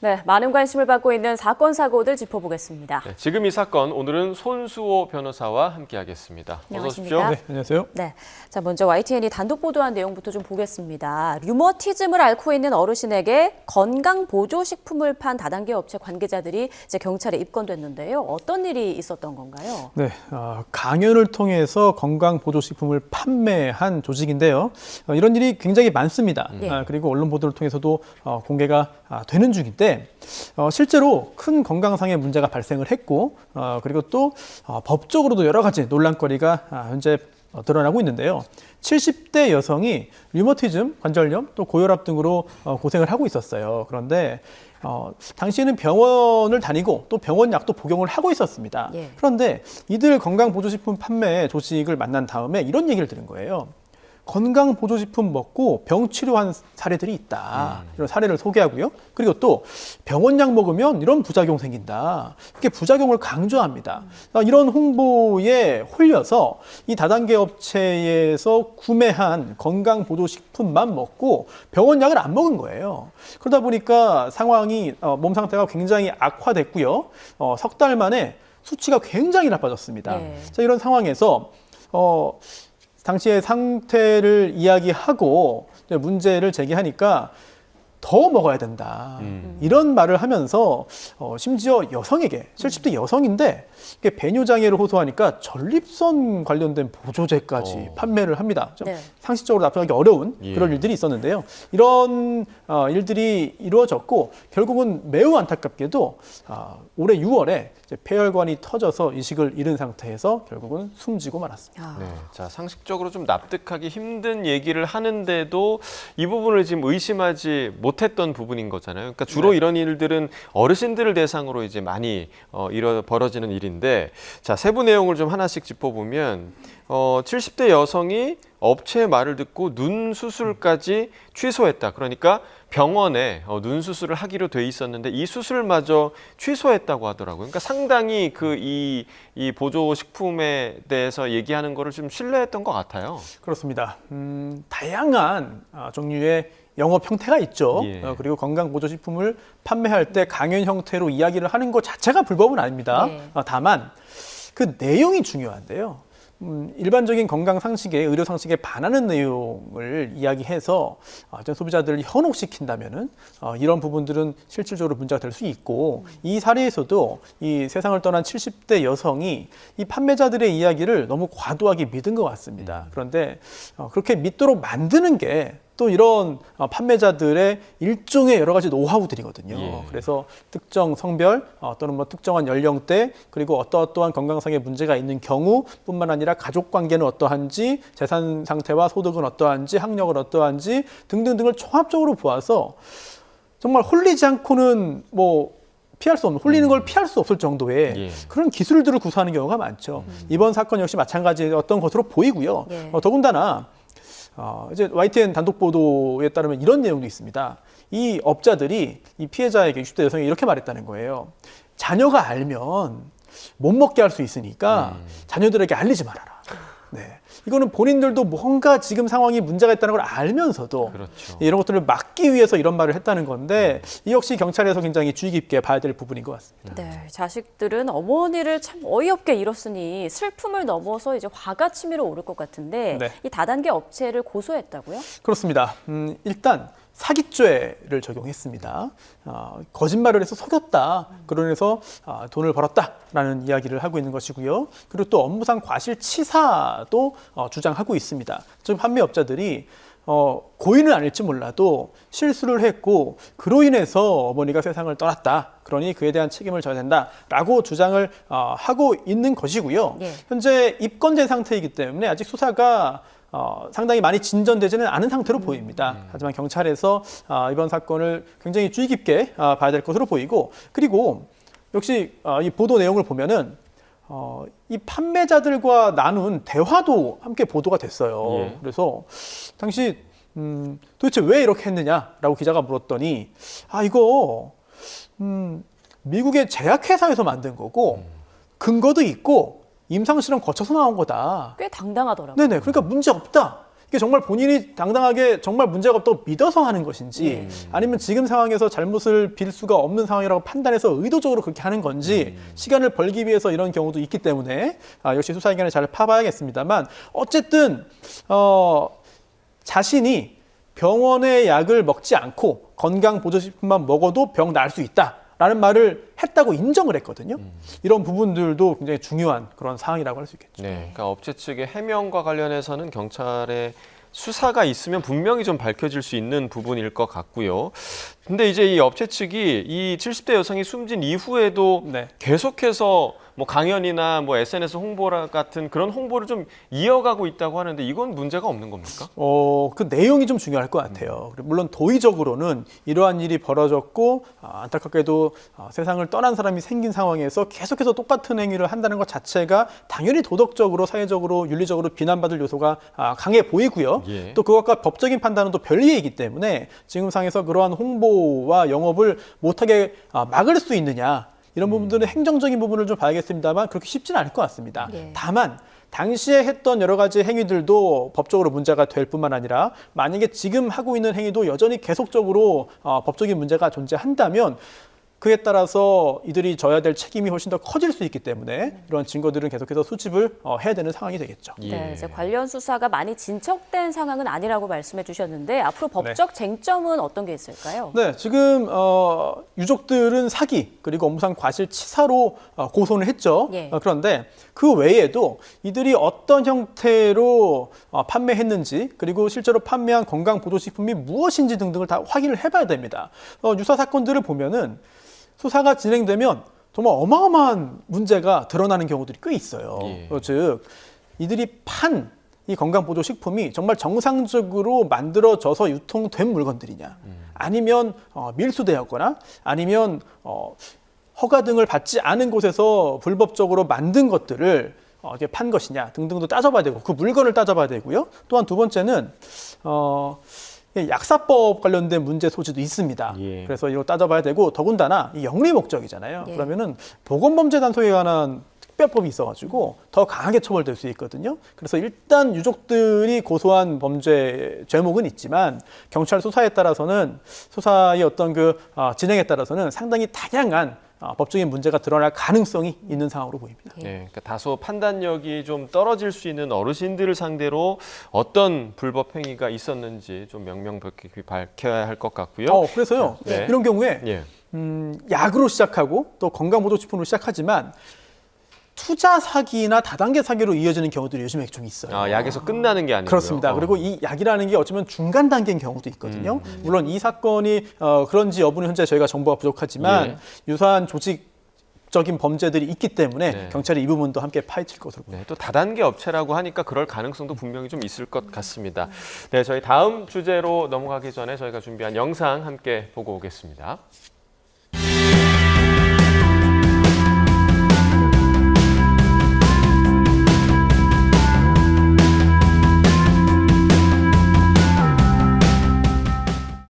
네, 많은 관심을 받고 있는 사건, 사고들 짚어보겠습니다. 네, 지금 이 사건 오늘은 손수호 변호사와 함께하겠습니다. 어서 오십시오. 안녕하십니까? 네, 안녕하세요. 네, 자 먼저 YTN이 단독 보도한 내용부터 좀 보겠습니다. 류머티즘을 앓고 있는 어르신에게 건강보조식품을 판 다단계 업체 관계자들이 이제 경찰에 입건됐는데요. 어떤 일이 있었던 건가요? 네, 강연을 통해서 건강보조식품을 판매한 조직인데요. 이런 일이 굉장히 많습니다. 예. 그리고 언론 보도를 통해서도 공개가 되는 중인데 실제로 큰 건강상의 문제가 발생을 했고 그리고 또 법적으로도 여러 가지 논란거리가 현재 드러나고 있는데요. 70대 여성이 류머티즘, 관절염, 또 고혈압 등으로 고생을 하고 있었어요. 그런데 당시에는 병원을 다니고 또 병원 약도 복용을 하고 있었습니다. 예. 그런데 이들 건강보조식품 판매 조직을 만난 다음에 이런 얘기를 들은 거예요. 건강보조식품 먹고 병 치료한 사례들이 있다. 이런 사례를 소개하고요. 그리고 또 병원약 먹으면 이런 부작용 생긴다. 이렇게 부작용을 강조합니다. 이런 홍보에 홀려서 이 다단계 업체에서 구매한 건강보조식품만 먹고 병원약을 안 먹은 거예요. 그러다 보니까 상황이 몸 상태가 굉장히 악화됐고요. 석 달 만에 수치가 굉장히 나빠졌습니다. 네. 자, 이런 상황에서 당시의 상태를 이야기하고 문제를 제기하니까 더 먹어야 된다. 이런 말을 하면서 심지어 여성에게 70대 여성인데 이게 배뇨장애를 호소하니까 전립선 관련된 보조제까지 판매를 합니다. 좀 네. 상식적으로 납득하기 어려운 그런 일들이 있었는데요. 이런 일들이 이루어졌고 결국은 매우 안타깝게도 올해 6월에 폐혈관이 터져서 의식을 잃은 상태에서 결국은 숨지고 말았습니다. 네, 자 상식적으로 좀 납득하기 힘든 얘기를 하는데도 이 부분을 지금 의심하지 못했던 부분인 거잖아요. 그러니까 주로 네. 이런 일들은 어르신들을 대상으로 이제 많이 벌어지는 일인데, 자 세부 내용을 좀 하나씩 짚어보면 70대 여성이 업체의 말을 듣고 눈 수술까지 취소했다. 그러니까 병원에 눈 수술을 하기로 돼 있었는데 이 수술마저 취소했다고 하더라고요. 그러니까 상당히 이 보조 식품에 대해서 얘기하는 거를 좀 신뢰했던 것 같아요. 그렇습니다. 다양한 종류의 영업 형태가 있죠. 예. 그리고 건강보조식품을 판매할 때 강연 형태로 이야기를 하는 것 자체가 불법은 아닙니다. 예. 다만 그 내용이 중요한데요. 일반적인 건강 상식에 의료 상식에 반하는 내용을 이야기해서 소비자들을 현혹시킨다면은 이런 부분들은 실질적으로 문제가 될 수 있고 이 사례에서도 이 세상을 떠난 70대 여성이 이 판매자들의 이야기를 너무 과도하게 믿은 것 같습니다. 그런데 그렇게 믿도록 만드는 게 또 이런 판매자들의 일종의 여러 가지 노하우들이거든요. 예. 그래서 특정 성별 또는 특정한 연령대 그리고 어떠한 건강상의 문제가 있는 경우뿐만 아니라 가족 관계는 어떠한지 재산 상태와 소득은 어떠한지 학력은 어떠한지 등등등을 종합적으로 보아서 정말 홀리지 않고는 피할 수 없는, 홀리는 걸 피할 수 없을 정도의 예. 그런 기술들을 구사하는 경우가 많죠. 이번 사건 역시 마찬가지였던 것으로 보이고요. 예. 더군다나 이제 YTN 단독 보도에 따르면 이런 내용도 있습니다. 이 업자들이 이 피해자에게 60대 여성이 이렇게 말했다는 거예요. 자녀가 알면 못 먹게 할 수 있으니까 자녀들에게 알리지 말아라. 네. 이거는 본인들도 뭔가 지금 상황이 문제가 있다는 걸 알면서도 그렇죠. 이런 것들을 막기 위해서 이런 말을 했다는 건데 이 역시 경찰에서 굉장히 주의 깊게 봐야 될 부분인 것 같습니다. 네, 자식들은 어머니를 참 어이없게 잃었으니 슬픔을 넘어서 이제 화가 치밀어 오를 것 같은데 네. 이 다단계 업체를 고소했다고요? 그렇습니다. 일단 사기죄를 적용했습니다. 거짓말을 해서 속였다. 그러면서 돈을 벌었다라는 이야기를 하고 있는 것이고요. 그리고 또 업무상 과실치사도 주장하고 있습니다. 지금 판매업자들이 고의는 아닐지 몰라도 실수를 했고 그로 인해서 어머니가 세상을 떠났다. 그러니 그에 대한 책임을 져야 된다라고 주장을 하고 있는 것이고요. 예. 현재 입건된 상태이기 때문에 아직 수사가 상당히 많이 진전되지는 않은 상태로 보입니다. 하지만 경찰에서 이번 사건을 굉장히 주의 깊게 봐야 될 것으로 보이고 그리고 역시 이 보도 내용을 보면은 이 판매자들과 나눈 대화도 함께 보도가 됐어요. 예. 그래서 당시 도대체 왜 이렇게 했느냐라고 기자가 물었더니 이거 미국의 제약회사에서 만든 거고 근거도 있고 임상실험 거쳐서 나온 거다. 꽤 당당하더라고요. 네네. 그러니까 문제 없다. 이게 정말 본인이 당당하게 정말 문제가 없다고 믿어서 하는 것인지 아니면 지금 상황에서 잘못을 빌 수가 없는 상황이라고 판단해서 의도적으로 그렇게 하는 건지 시간을 벌기 위해서 이런 경우도 있기 때문에 역시 수사기관에 잘 파봐야겠습니다만 어쨌든 자신이 병원의 약을 먹지 않고 건강보조식품만 먹어도 병 나을 수 있다라는 말을 했다고 인정을 했거든요. 이런 부분들도 굉장히 중요한 그런 사항이라고 할 수 있겠죠. 네, 그러니까 업체 측의 해명과 관련해서는 경찰의 수사가 있으면 분명히 좀 밝혀질 수 있는 부분일 것 같고요. 근데 이제 이 업체 측이 이 70대 여성이 숨진 이후에도 네. 계속해서 뭐 강연이나 뭐 SNS 홍보라 같은 그런 홍보를 좀 이어가고 있다고 하는데 이건 문제가 없는 겁니까? 그 내용이 좀 중요할 것 같아요. 물론 도의적으로는 이러한 일이 벌어졌고 안타깝게도 세상을 떠난 사람이 생긴 상황에서 계속해서 똑같은 행위를 한다는 것 자체가 당연히 도덕적으로, 사회적으로, 윤리적으로 비난받을 요소가 강해 보이고요. 예. 또 그것과 법적인 판단은 또 별개이기 때문에 지금 상에서 그러한 홍보와 영업을 못하게 막을 수 있느냐 이런 부분들은 행정적인 부분을 좀 봐야겠습니다만 그렇게 쉽지는 않을 것 같습니다. 예. 다만 당시에 했던 여러 가지 행위들도 법적으로 문제가 될 뿐만 아니라 만약에 지금 하고 있는 행위도 여전히 계속적으로 법적인 문제가 존재한다면 그에 따라서 이들이 져야 될 책임이 훨씬 더 커질 수 있기 때문에 이런 증거들은 계속해서 수집을 해야 되는 상황이 되겠죠. 네, 이제 관련 수사가 많이 진척된 상황은 아니라고 말씀해 주셨는데 앞으로 법적 쟁점은 어떤 게 있을까요? 네, 지금 유족들은 사기 그리고 업무상 과실치사로 고소를 했죠. 예. 그런데 그 외에도 이들이 어떤 형태로 판매했는지 그리고 실제로 판매한 건강보조식품이 무엇인지 등등을 다 확인을 해봐야 됩니다. 유사 사건들을 보면은 수사가 진행되면 정말 어마어마한 문제가 드러나는 경우들이 꽤 있어요. 예. 즉 이들이 판 이 건강보조식품이 정말 정상적으로 만들어져서 유통된 물건들이냐 아니면 밀수되었거나 아니면 허가 등을 받지 않은 곳에서 불법적으로 만든 것들을 이렇게 판 것이냐 등등도 따져봐야 되고 그 물건을 따져봐야 되고요. 또한 두 번째는 약사법 관련된 문제 소지도 있습니다. 예. 그래서 이거 따져봐야 되고 더군다나 이 영리 목적이잖아요. 예. 그러면은 보건범죄 단속에 관한 특별법이 있어가지고 더 강하게 처벌될 수 있거든요. 그래서 일단 유족들이 고소한 범죄 죄목은 있지만 경찰 수사에 따라서는 수사의 어떤 그 진행에 따라서는 상당히 다양한 법적인 문제가 드러날 가능성이 있는 상황으로 보입니다. 예. 네, 그러니까 다소 판단력이 좀 떨어질 수 있는 어르신들을 상대로 어떤 불법 행위가 있었는지 좀 명명백백히 밝혀야 할 것 같고요. 그래서요. 네. 이런 경우에 예. 약으로 시작하고 또 건강보조식품으로 시작하지만 투자 사기나 다단계 사기로 이어지는 경우들이 요즘에 좀 있어요. 약에서 끝나는 게 아니고요. 그렇습니다. 그리고 이 약이라는 게 어쩌면 중간 단계인 경우도 있거든요. 물론 이 사건이 그런지 여부는 현재 저희가 정보가 부족하지만 예. 유사한 조직적인 범죄들이 있기 때문에 네. 경찰이 이 부분도 함께 파헤칠 것으로 보입니다. 네, 또 다단계 업체라고 하니까 그럴 가능성도 분명히 좀 있을 것 같습니다. 네, 저희 다음 주제로 넘어가기 전에 저희가 준비한 영상 함께 보고 오겠습니다.